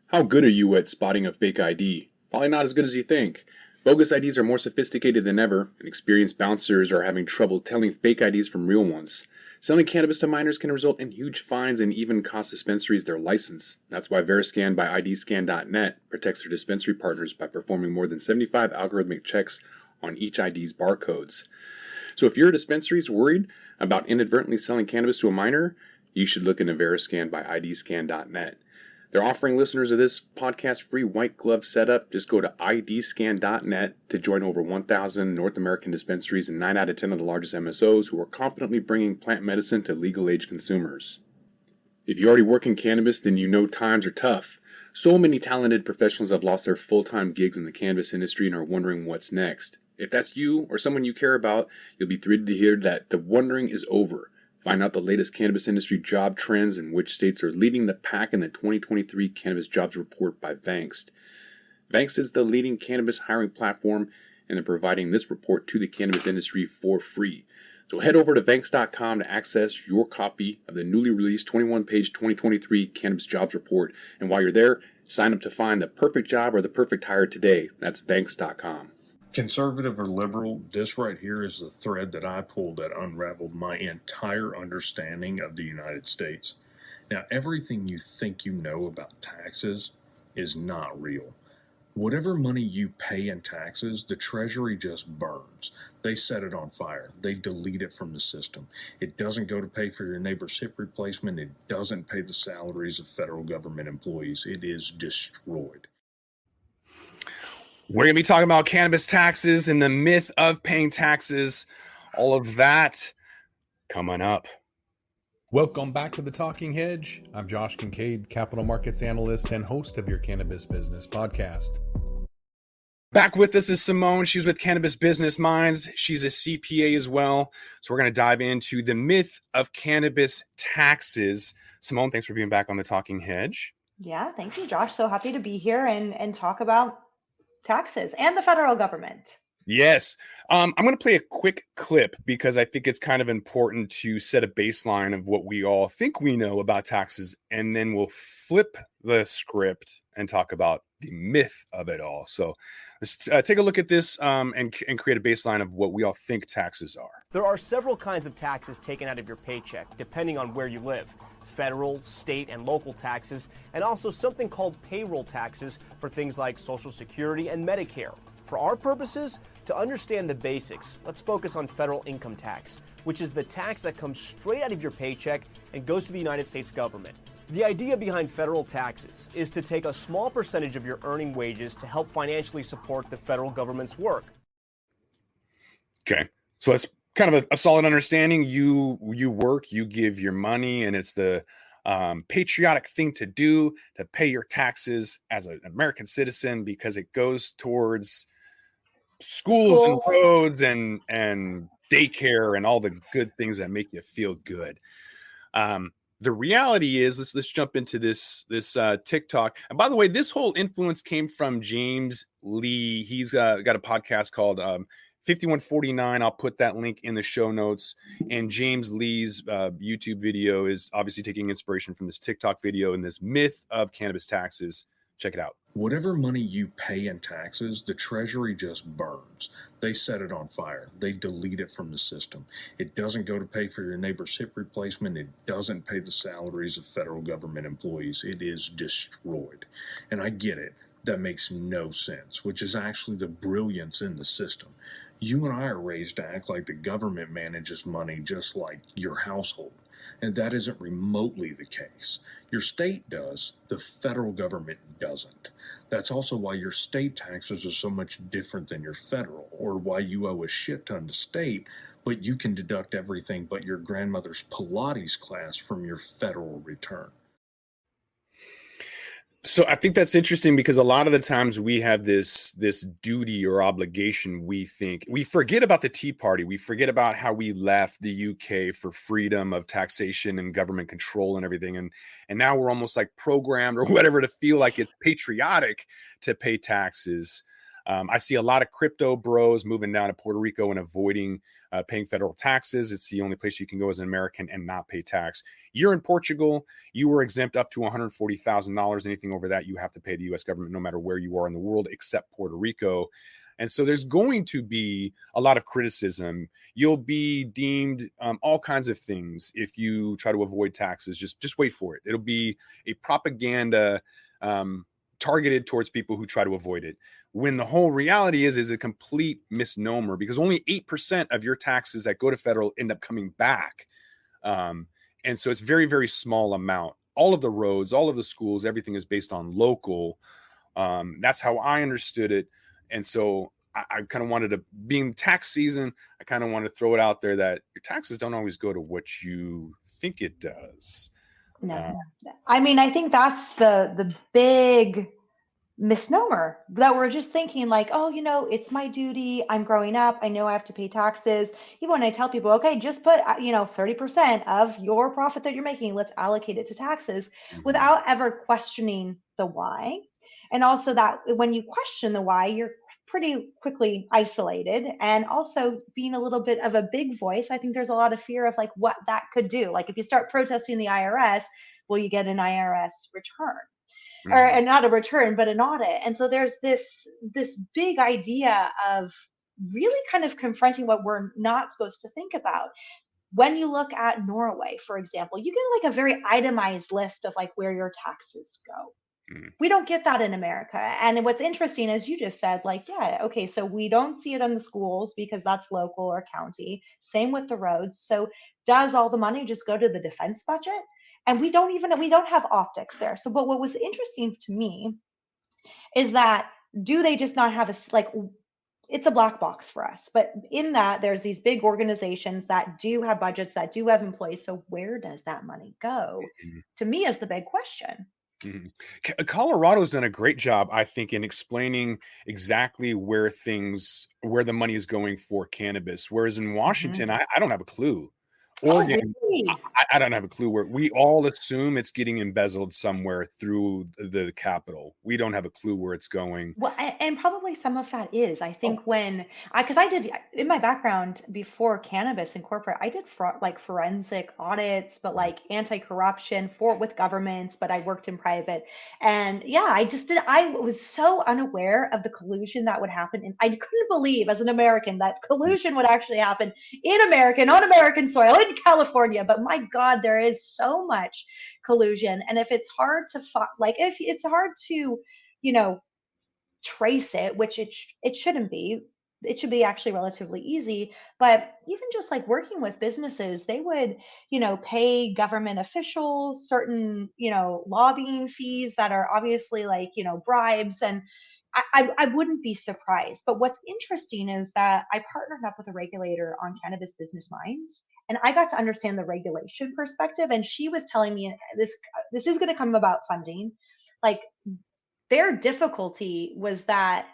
How good are you at spotting a fake ID? Probably not as good as you think. Bogus IDs are more sophisticated than ever, and experienced bouncers are having trouble telling fake IDs from real ones. Selling cannabis to minors can result in huge fines and even cost dispensaries their license. That's why Veriscan by IDscan.net protects their dispensary partners by performing more than 75 algorithmic checks on each ID's barcodes. So if your dispensary is worried about inadvertently selling cannabis to a minor, you should look into Veriscan by IDscan.net. They're offering listeners of this podcast free white glove setup. Just go to idscan.net to join over 1,000 North American dispensaries and 9 out of 10 of the largest MSOs who are competently bringing plant medicine to legal age consumers. If you already work in cannabis, then you know times are tough. So many talented professionals have lost their full-time gigs in the cannabis industry and are wondering what's next. If that's you or someone you care about, you'll be thrilled to hear that the wondering is over. Find out the latest cannabis industry job trends and which states are leading the pack in the 2023 Cannabis Jobs Report by Vankst. Vankst is the leading cannabis hiring platform, and they're providing this report to the cannabis industry for free. So head over to Vankst.com to access your copy of the newly released 21-page 2023 Cannabis Jobs Report. And while you're there, sign up to find the perfect job or the perfect hire today. That's Vankst.com. Conservative or liberal, this right here is the thread that I pulled that unraveled my entire understanding of the United States. Now, everything you think you know about taxes is not real. Whatever money you pay in taxes, the Treasury just burns. They set it on fire. They delete it from the system. It doesn't go to pay for your neighbor's hip replacement. It doesn't pay the salaries of federal government employees. It is destroyed. We're going to be talking about cannabis taxes and the myth of paying taxes. All of that coming up. Welcome back to The Talking Hedge. I'm Josh Kincaid, capital markets analyst and host of your Cannabis Business Podcast. Back with us is Simone. She's with Cannabis Business Minds. She's a CPA as well. So we're going to dive into the myth of cannabis taxes. Simone, thanks for being back on The Talking Hedge. Yeah, thank you, Josh. So happy to be here and talk about taxes and the federal government. Yes. I'm going to play a quick clip because I think it's kind of important to set a baseline of what we all think we know about taxes, and then we'll flip the script and talk about the myth of it all. So let's take a look at this and create a baseline of what we all think taxes are. There are several kinds of taxes taken out of your paycheck, depending on where you live. Federal, state, and local taxes, and also something called payroll taxes for things like Social Security and Medicare. For our purposes, to understand the basics, let's focus on federal income tax, which is the tax that comes straight out of your paycheck and goes to the United States government. The idea behind federal taxes is to take a small percentage of your earning wages to help financially support the federal government's work. Okay, so that's kind of a solid understanding. You work, you give your money, and it's the patriotic thing to do to pay your taxes as an American citizen because it goes towards schools and roads and daycare and all the good things that make you feel good. The reality is, let's jump into this TikTok. And by the way, this whole influence came from James Lee. He's got a podcast called 5149. I'll put that link in the show notes. And James Lee's YouTube video is obviously taking inspiration from this TikTok video and this myth of cannabis taxes. Check it out. Whatever money you pay in taxes, the Treasury just burns. They set it on fire. They delete it from the system. It doesn't go to pay for your neighbor's hip replacement. It doesn't pay the salaries of federal government employees. It is destroyed. And I get it. That makes no sense, which is actually the brilliance in the system. You and I are raised to act like the government manages money just like your household. And that isn't remotely the case. Your state does, the federal government doesn't. That's also why your state taxes are so much different than your federal, or why you owe a shit ton to state, but you can deduct everything but your grandmother's Pilates class from your federal return. So I think that's interesting because a lot of the times we have this duty or obligation. We forget about the Tea Party. We forget about how we left the UK for freedom of taxation and government control and everything. And now we're almost like programmed or whatever to feel like it's patriotic to pay taxes. I see a lot of crypto bros moving down to Puerto Rico and avoiding paying federal taxes. It's the only place you can go as an American and not pay tax. You're in Portugal. You were exempt up to $140,000. Anything over that, you have to pay the U.S. government, no matter where you are in the world, except Puerto Rico. And so there's going to be a lot of criticism. You'll be deemed all kinds of things if you try to avoid taxes. Just wait for it. It'll be a propaganda targeted towards people who try to avoid it, when the whole reality is a complete misnomer, because only 8% of your taxes that go to federal end up coming back. And so it's very, very small amount. All of the roads, all of the schools, everything is based on local. That's how I understood it. And so I kind of wanted to, being tax season, I kind of want to throw it out there that your taxes don't always go to what you think it does. No. I mean, I think that's the big misnomer, that we're just thinking like, oh, it's my duty. I'm growing up. I know I have to pay taxes. Even when I tell people, okay, just put, 30% of your profit that you're making, let's allocate it to taxes, without ever questioning the why. And also that when you question the why, you're pretty quickly isolated. And also being a little bit of a big voice, I think there's a lot of fear of like what that could do. Like if you start protesting the IRS, will you get an IRS return? Or not a return, but an audit. And so there's this big idea of really kind of confronting what we're not supposed to think about. When you look at Norway, for example, you get like a very itemized list of like where your taxes go. We don't get that in America. And what's interesting is you just said like, yeah, okay, so we don't see it in the schools because that's local or county. Same with the roads. So does all the money just go to the defense budget? And we don't have optics there. So, but what was interesting to me is that, do they just not have it's a black box for us, but in that there's these big organizations that do have budgets, that do have employees. So where does that money go? To me is the big question. Colorado's done a great job, I think, in explaining exactly where the money is going for cannabis. Whereas in Washington, I don't have a clue. Oregon, really? I don't have a clue where. We all assume it's getting embezzled somewhere through the Capitol. We don't have a clue where it's going. Well, and probably some of that is, I think, because I did in my background before cannabis in corporate, I did like forensic audits, but like anti-corruption with governments, but I worked in private. And yeah, I was so unaware of the collusion that would happen. And I couldn't believe as an American that collusion would actually happen on American soil in California. But my God, there is so much collusion. And if it's hard to if it's hard to trace it, which it shouldn't be. It should be actually relatively easy. But even just like working with businesses, they would, pay government officials certain, lobbying fees that are obviously like, bribes. And I wouldn't be surprised. But what's interesting is that I partnered up with a regulator on cannabis business minds, and I got to understand the regulation perspective. And she was telling me this is going to come about funding. Like, their difficulty was that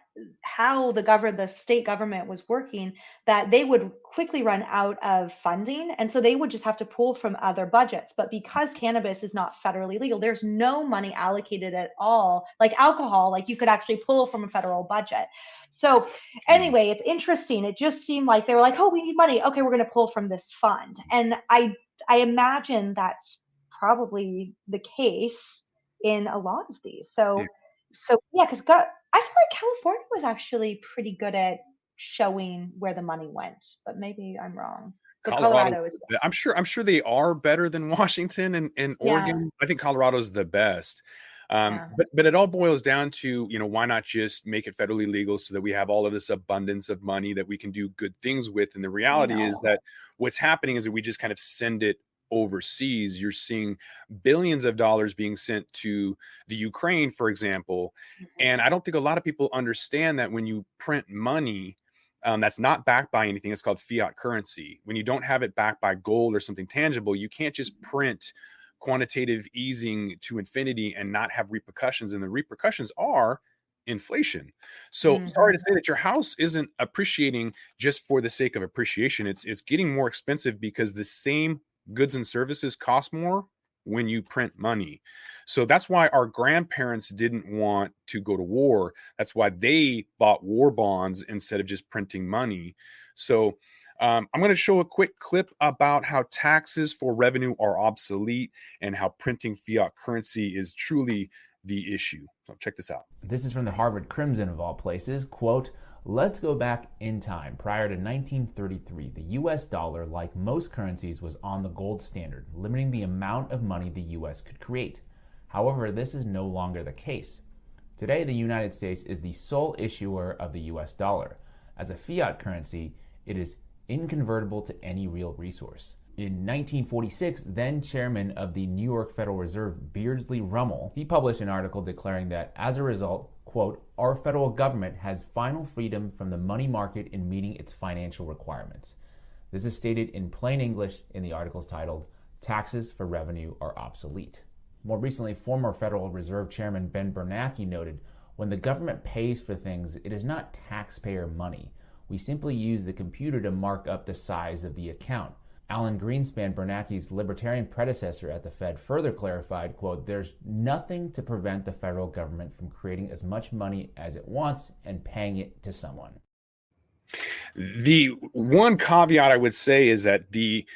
how the state government was working, that they would quickly run out of funding. And so they would just have to pull from other budgets. But because cannabis is not federally legal, there's no money allocated at all. Like alcohol, like you could actually pull from a federal budget. So anyway, it's interesting. It just seemed like they were like, oh, we need money. Okay, we're going to pull from this fund. And I imagine that's probably the case in a lot of these. So yeah, because I feel like California was actually pretty good at showing where the money went, but maybe I'm wrong. But Colorado is. I'm sure they are better than Washington and Oregon. I think Colorado's the best. But it all boils down to, why not just make it federally legal so that we have all of this abundance of money that we can do good things with? And the reality is that what's happening is that we just kind of send it overseas. You're seeing billions of dollars being sent to the Ukraine, for example. And I don't think a lot of people understand that when you print money that's not backed by anything, it's called fiat currency. When you don't have it backed by gold or something tangible, you can't just print quantitative easing to infinity and not have repercussions. And the repercussions are inflation. So sorry to say that your house isn't appreciating just for the sake of appreciation. It's getting more expensive because the same goods and services cost more when you print money. So that's why our grandparents didn't want to go to war. That's why they bought war bonds instead of just printing money. So I'm going to show a quick clip about how taxes for revenue are obsolete and how printing fiat currency is truly the issue. So check this out. This is from the Harvard Crimson of all places. Quote, let's go back in time. Prior to 1933, the US dollar, like most currencies, was on the gold standard, limiting the amount of money the US could create. However, this is no longer the case. Today, the United States is the sole issuer of the US dollar. As a fiat currency, it is inconvertible to any real resource. In 1946, then chairman of the New York Federal Reserve, Beardsley Ruml, he published an article declaring that as a result, quote, our federal government has final freedom from the money market in meeting its financial requirements. This is stated in plain English in the articles titled, Taxes for Revenue are Obsolete. More recently, former Federal Reserve Chairman Ben Bernanke noted, when the government pays for things, it is not taxpayer money. We simply use the computer to mark up the size of the account. Alan Greenspan, Bernanke's libertarian predecessor at the Fed, further clarified, quote, there's nothing to prevent the federal government from creating as much money as it wants and paying it to someone. The one caveat I would say is that the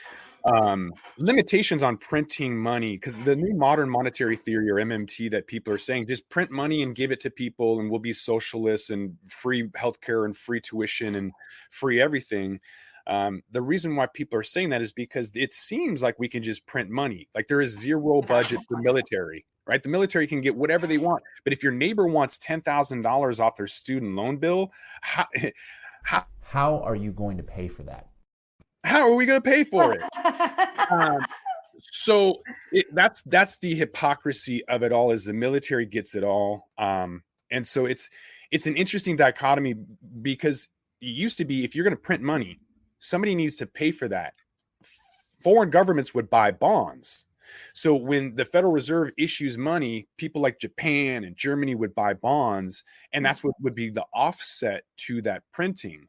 limitations on printing money, because the new modern monetary theory, or MMT, that people are saying, just print money and give it to people and we'll be socialists and free healthcare and free tuition and free everything. The reason why people are saying that is because it seems like we can just print money. Like there is zero budget for military, right? The military can get whatever they want. But if your neighbor wants $10,000 off their student loan bill, how are you going to pay for that? How are we going to pay for it? So that's the hypocrisy of it all, is the military gets it all. And so it's an interesting dichotomy, because it used to be, if you're going to print money, somebody needs to pay for that. Foreign governments would buy bonds. So when the Federal Reserve issues money, people like Japan and Germany would buy bonds, and that's what would be the offset to that printing.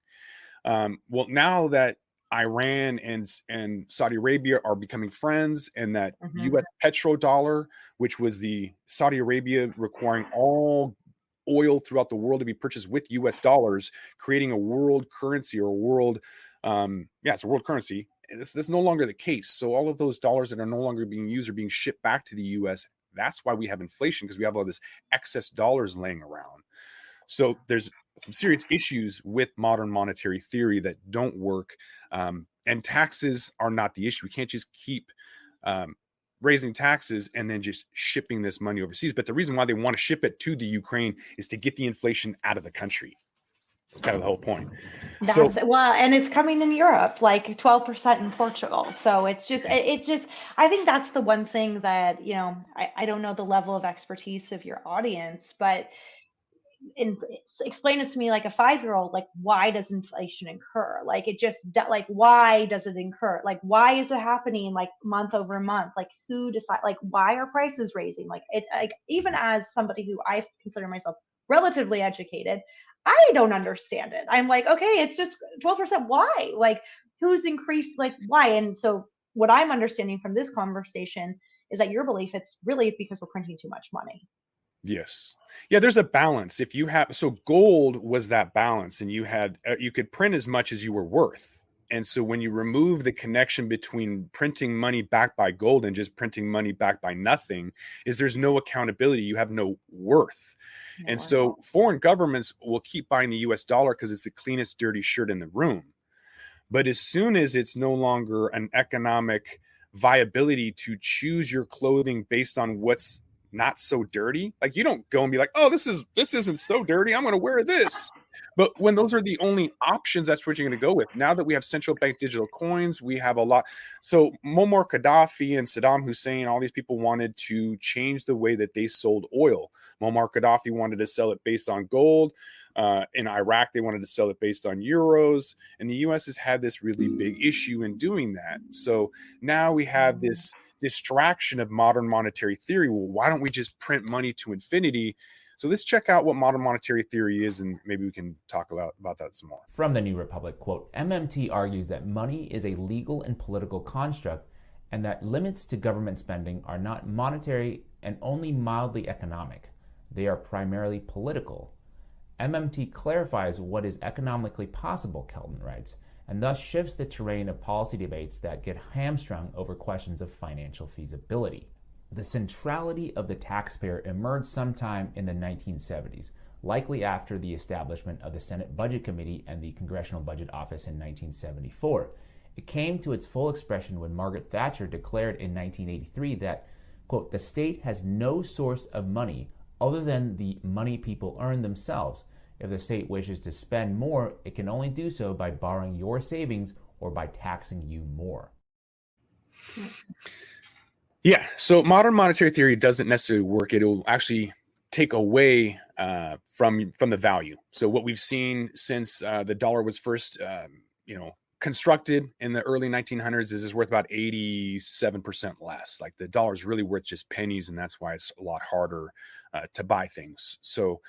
Well, now that Iran and Saudi Arabia are becoming friends, and that U.S. petrodollar, which was the Saudi Arabia requiring all oil throughout the world to be purchased with U.S. dollars, creating a world currency, or a world, it's a world currency. This is no longer the case. So all of those dollars that are no longer being used are being shipped back to the U.S. That's why we have inflation, because we have all this excess dollars laying around. So there's some serious issues with modern monetary theory that don't work. And taxes are not the issue. We can't just keep raising taxes and then just shipping this money overseas. But the reason why they want to ship it to the Ukraine is to get the inflation out of the country. That's kind of the whole point. Well, and it's coming in Europe, like 12% in Portugal. So it's just, I think that's the one thing that, I don't know the level of expertise of your audience, but explain it to me like a 5-year-old, like, why does inflation incur? Like, why does it incur? Like, why is it happening like month over month? Like, who decide, like, why are prices raising? Like, even as somebody who I consider myself relatively educated, I don't understand it. I'm like, okay, it's just 12%. Why? Like, who's increased? Like, why? And so what I'm understanding from this conversation is that your belief, it's really because we're printing too much money. Yes. Yeah, there's a balance. If you have, so gold was that balance, and you had, you could print as much as you were worth. And so when you remove the connection between printing money backed by gold and just printing money backed by nothing, is there's no accountability. You have no worth. And so foreign governments will keep buying the US dollar because it's the cleanest, dirty shirt in the room. But as soon as it's no longer an economic viability to choose your clothing based on what's not so dirty, like, you don't go and be like, oh, this isn't so dirty, I'm going to wear this. But when those are the only options, that's what you're going to go with. Now that we have central bank digital coins, we have a lot. So Muammar Gaddafi and Saddam Hussein, all these people wanted to change the way that they sold oil. Muammar Gaddafi wanted to sell it based on gold. In Iraq, they wanted to sell it based on euros. And the US has had this really big issue in doing that. So now we have this distraction of modern monetary theory. Well, why don't we just print money to infinity? So let's check out what modern monetary theory is, and maybe we can talk about that some more. From the New Republic, quote, MMT argues that money is a legal and political construct and that limits to government spending are not monetary and only mildly economic. They are primarily political. MMT clarifies what is economically possible, Kelton writes, and thus shifts the terrain of policy debates that get hamstrung over questions of financial feasibility. The centrality of the taxpayer emerged sometime in the 1970s, likely after the establishment of the Senate Budget Committee and the Congressional Budget Office in 1974. It came to its full expression when Margaret Thatcher declared in 1983 that, quote, the state has no source of money other than the money people earn themselves. If the state wishes to spend more, it can only do so by borrowing your savings or by taxing you more. Yeah, so modern monetary theory doesn't necessarily work. It will actually take away from the value. So what we've seen since the dollar was first, constructed in the early 1900s is worth about 87% less. Like the dollar is really worth just pennies, and that's why it's a lot harder to buy things. So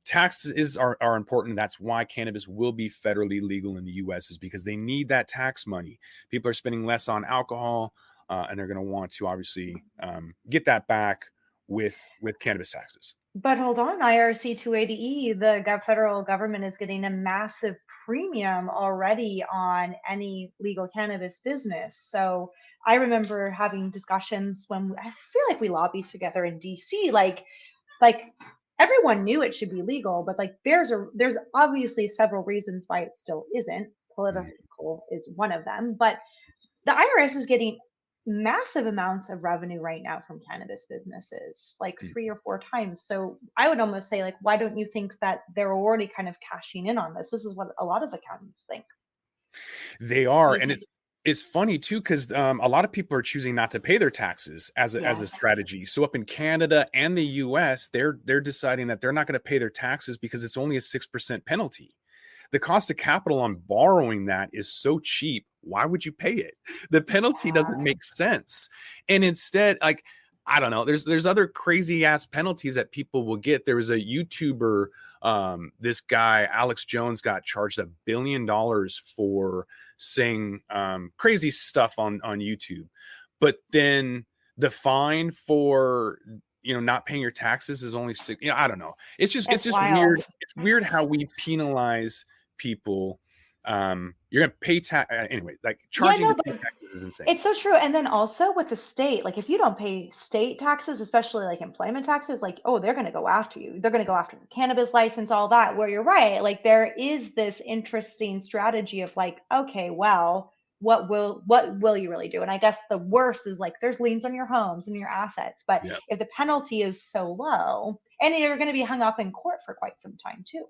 taxes are important. That's why cannabis will be federally legal in the U.S. is because they need that tax money. People are spending less on alcohol, and they're going to want to obviously get that back with cannabis taxes. But hold on, IRC 280E, the federal government is getting a massive premium already on any legal cannabis business. So I remember having discussions when I feel like we lobbied together in DC, like everyone knew it should be legal, but like there's obviously several reasons why it still isn't. Political is one of them, but the IRS is getting massive amounts of revenue right now from cannabis businesses, like 3 or 4 times. So I would almost say, like, why don't you think that they're already kind of cashing in on this? This is what a lot of accountants think. They are, and it's funny too, because a lot of people are choosing not to pay their taxes as a strategy. So up in Canada and the US, they're deciding that they're not going to pay their taxes because it's only a 6% penalty. The cost of capital on borrowing that is so cheap. Why would you pay it? The penalty doesn't make sense. And instead, like, I don't know, there's other crazy ass penalties that people will get. There was a YouTuber, this guy, Alex Jones, got charged $1 billion for saying crazy stuff on YouTube. But then the fine for not paying your taxes is only 6. I don't know. It's just wild. weird. It's weird how we penalize people. You're gonna pay tax anyway. Like charging taxes is insane. It's so true. And then also with the state, like if you don't pay state taxes, especially like employment taxes, like, oh, they're going to go after you. They're going to go after the cannabis license, all that. Where you're right, like there is this interesting strategy of like, okay, well, what will you really do? And I guess the worst is like there's liens on your homes and your assets, but if the penalty is so low, and you're going to be hung up in court for quite some time too.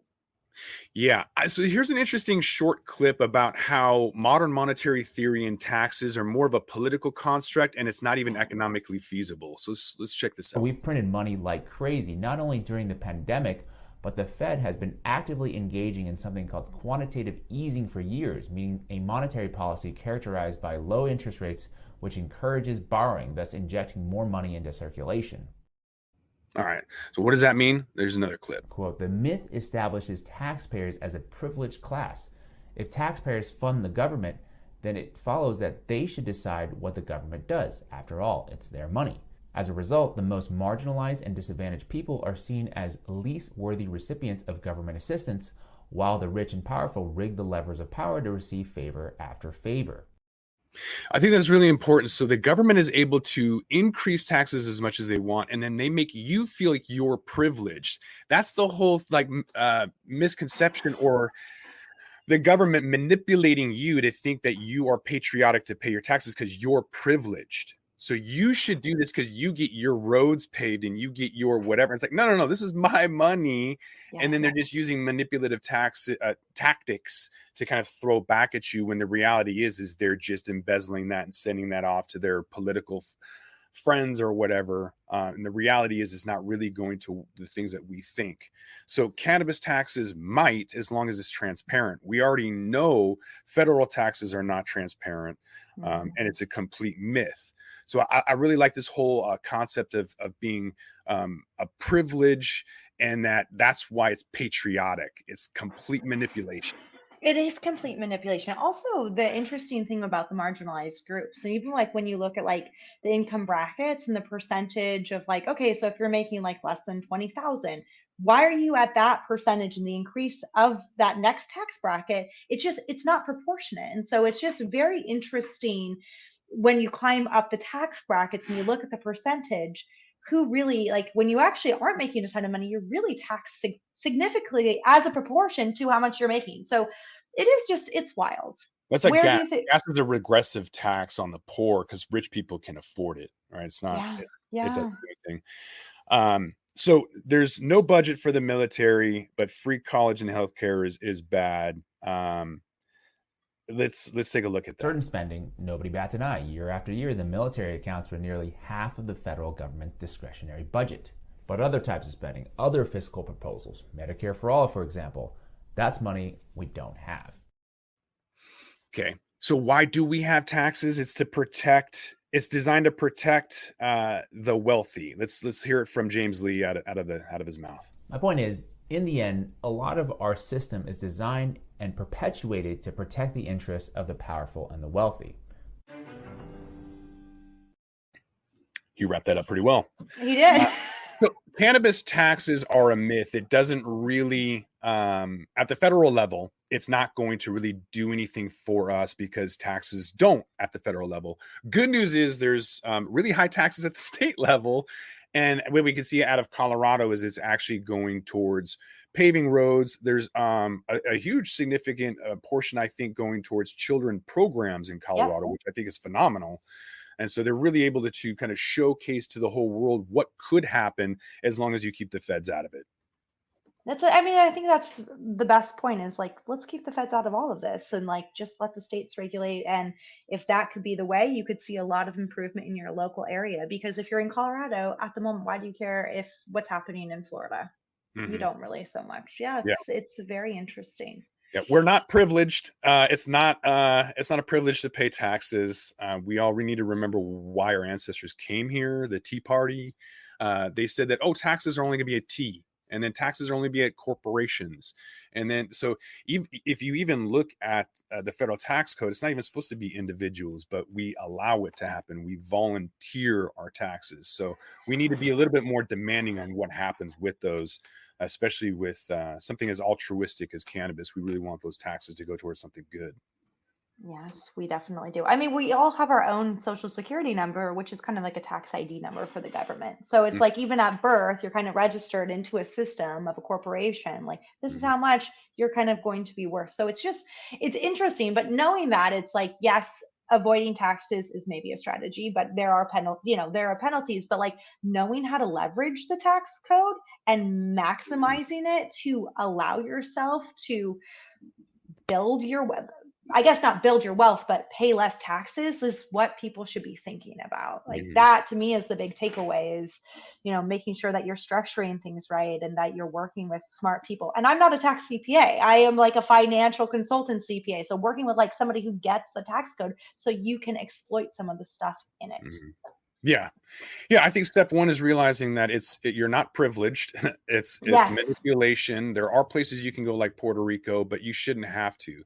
Yeah. So here's an interesting short clip about how modern monetary theory and taxes are more of a political construct, and it's not even economically feasible. So let's check this out. We've printed money like crazy, not only during the pandemic, but the Fed has been actively engaging in something called quantitative easing for years, meaning a monetary policy characterized by low interest rates, which encourages borrowing, thus injecting more money into circulation. All right. So what does that mean? There's another clip. Quote, the myth establishes taxpayers as a privileged class. If taxpayers fund the government, then it follows that they should decide what the government does. After all, it's their money. As a result, the most marginalized and disadvantaged people are seen as least worthy recipients of government assistance, while the rich and powerful rig the levers of power to receive favor after favor. I think that's really important. So the government is able to increase taxes as much as they want, and then they make you feel like you're privileged. That's the whole misconception, or the government manipulating you to think that you are patriotic to pay your taxes because you're privileged. So you should do this because you get your roads paved and you get your whatever. It's like, no, this is my money. And then they're just using manipulative tactics to kind of throw back at you, when the reality is they're just embezzling that and sending that off to their political friends or whatever. And the reality is it's not really going to the things that we think. So cannabis taxes might, as long as it's transparent. We already know federal taxes are not transparent, and it's a complete myth. So I really like this whole concept of being a privilege, and that's why it's patriotic. It's complete manipulation. It is complete manipulation. Also, the interesting thing about the marginalized groups, and even like when you look at like the income brackets and the percentage of like, okay, so if you're making like less than 20,000, why are you at that percentage and the increase of that next tax bracket? It's not proportionate. And so it's just very interesting when you climb up the tax brackets and you look at the percentage who really like when you actually aren't making a ton of money, you're really taxed significantly as a proportion to how much you're making. So it is just it's wild. That's like Where do gas. you think? Gas is a regressive tax on the poor because rich people can afford it, right? It's not, Yeah, it doesn't yeah. do anything. So there's no budget for the military, but free college and healthcare is bad. Let's take a look at that. Certain spending, nobody bats an eye. Year after year, the military accounts for nearly half of the federal government discretionary budget. But other types of spending, other fiscal proposals, Medicare for all, for example, that's money we don't have. Okay. So why do we have taxes? It's designed to protect the wealthy. Let's hear it from James Lee out of his mouth. My point is, in the end, a lot of our system is designed and perpetuated to protect the interests of the powerful and the wealthy. You wrapped that up pretty well. He did. So cannabis taxes are a myth. It doesn't really, at the federal level, it's not going to really do anything for us because taxes don't at the federal level. Good news is there's really high taxes at the state level. And what we can see out of Colorado is it's actually going towards paving roads. There's a huge significant portion, I think, going towards children programs in Colorado, which I think is phenomenal. And so they're really able to kind of showcase to the whole world what could happen as long as you keep the feds out of it. I think that's the best point is like, let's keep the feds out of all of this and like just let the states regulate. And if that could be the way, you could see a lot of improvement in your local area. Because if you're in Colorado at the moment, why do you care if what's happening in Florida? You don't really so much. Yeah, it's very interesting. Yeah, we're not privileged. It's not a privilege to pay taxes. We need to remember why our ancestors came here. The Tea Party. They said that taxes are only going to be a T. And then taxes are only be at corporations. And then, so if you even look at the federal tax code, it's not even supposed to be individuals, but we allow it to happen. We volunteer our taxes. So we need to be a little bit more demanding on what happens with those, especially with something as altruistic as cannabis. We really want those taxes to go towards something good. Yes, we definitely do. I mean, we all have our own social security number, which is kind of like a tax ID number for the government. So it's like even at birth, you're kind of registered into a system of a corporation. Like this is how much you're kind of going to be worth. So it's interesting. But knowing that, it's like, yes, avoiding taxes is maybe a strategy, but there are penalties. But like knowing how to leverage the tax code and maximizing it to allow yourself to build your I guess not build your wealth, but pay less taxes is what people should be thinking about. Like that to me is the big takeaway is, making sure that you're structuring things right and that you're working with smart people. And I'm not a tax CPA. I am like a financial consultant CPA. So working with like somebody who gets the tax code so you can exploit some of the stuff in it. Yeah. I think step one is realizing that you're not privileged. It's manipulation. There are places you can go like Puerto Rico, but you shouldn't have to.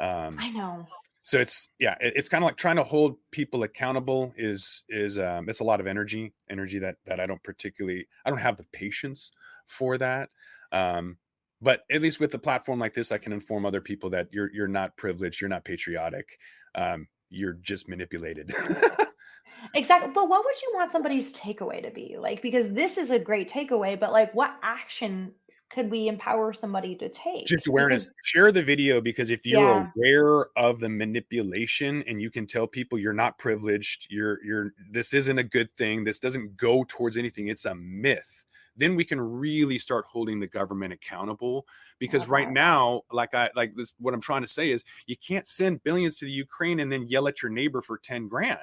I know. So it's kind of like trying to hold people accountable is it's a lot of energy that I don't have the patience for that. But at least with a platform like this, I can inform other people that you're not privileged, you're not patriotic, you're just manipulated. Exactly. But what would you want somebody's takeaway to be? Like, because this is a great takeaway, but like what action could we empower somebody to take? Just awareness. Share the video because if you're aware of the manipulation and you can tell people you're not privileged, this isn't a good thing, this doesn't go towards anything, it's a myth, then we can really start holding the government accountable. Because right now, what I'm trying to say is you can't send billions to the Ukraine and then yell at your neighbor for 10 grand.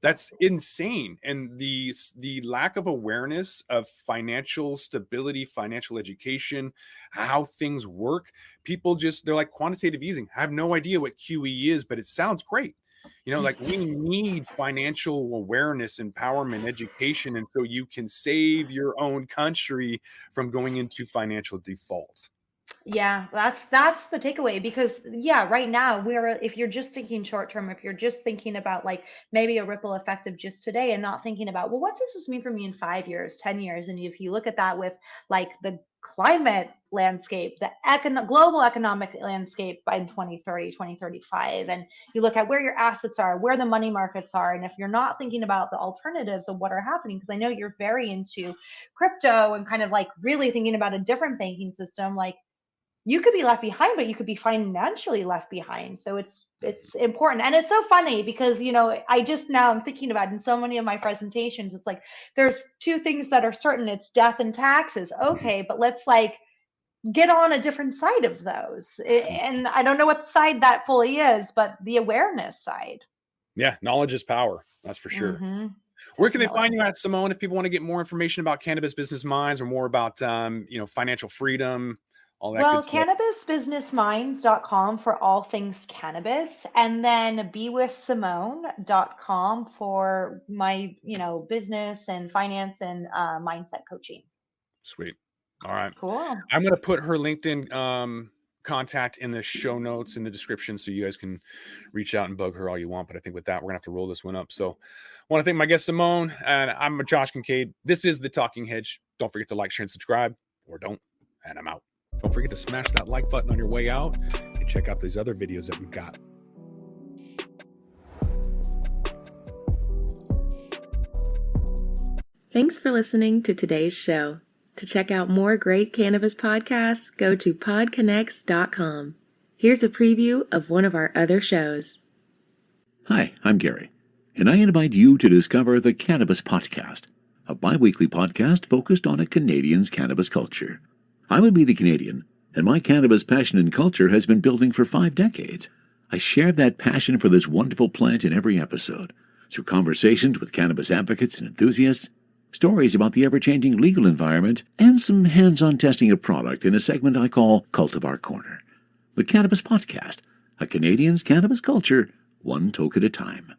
That's insane. And the lack of awareness of financial stability, financial education, how things work, people they're like quantitative easing. I have no idea what QE is, but it sounds great. Like we need financial awareness, empowerment, education. And so you can save your own country from going into financial default. Yeah, that's the takeaway because yeah, right now if you're just thinking short term, if you're just thinking about like maybe a ripple effect of just today and not thinking about, well, what does this mean for me in 5 years, 10 years? And if you look at that with like the climate landscape, the global economic landscape by 2030, 2035, and you look at where your assets are, where the money markets are, and if you're not thinking about the alternatives of what are happening, because I know you're very into crypto and kind of like really thinking about a different banking system, like you could be left behind, but you could be financially left behind. So it's important. And it's so funny because, I just now I'm thinking about in so many of my presentations, it's like there's two things that are certain. It's death and taxes. Okay, but let's like get on a different side of those. And I don't know what side that fully is, but the awareness side. Yeah, knowledge is power. That's for sure. Mm-hmm. Where can they find you at, Simone, if people want to get more information about Cannabis Business Minds or more about financial freedom? All that Well, good stuff. cannabisbusinessminds.com for all things cannabis, and then bewithsimone.com for my, business and finance and mindset coaching. Sweet. All right. Cool. I'm going to put her LinkedIn contact in the show notes in the description so you guys can reach out and bug her all you want. But I think with that, we're going to have to roll this one up. So I want to thank my guest, Simone, and I'm Josh Kincaid. This is The Talking Hedge. Don't forget to like, share, and subscribe, or don't, and I'm out. Don't forget to smash that like button on your way out and check out these other videos that we've got. Thanks for listening to today's show. To check out more great cannabis podcasts, go to podconnects.com. Here's a preview of one of our other shows. Hi, I'm Gary, and I invite you to discover the Cannabis Podcast, a bi-weekly podcast focused on a Canadian's cannabis culture. I would be the Canadian, and my cannabis passion and culture has been building for 5 decades. I share that passion for this wonderful plant in every episode, through conversations with cannabis advocates and enthusiasts, stories about the ever-changing legal environment, and some hands-on testing of product in a segment I call Cultivar Corner. The Cannabis Podcast, a Canadian's cannabis culture, one toke at a time.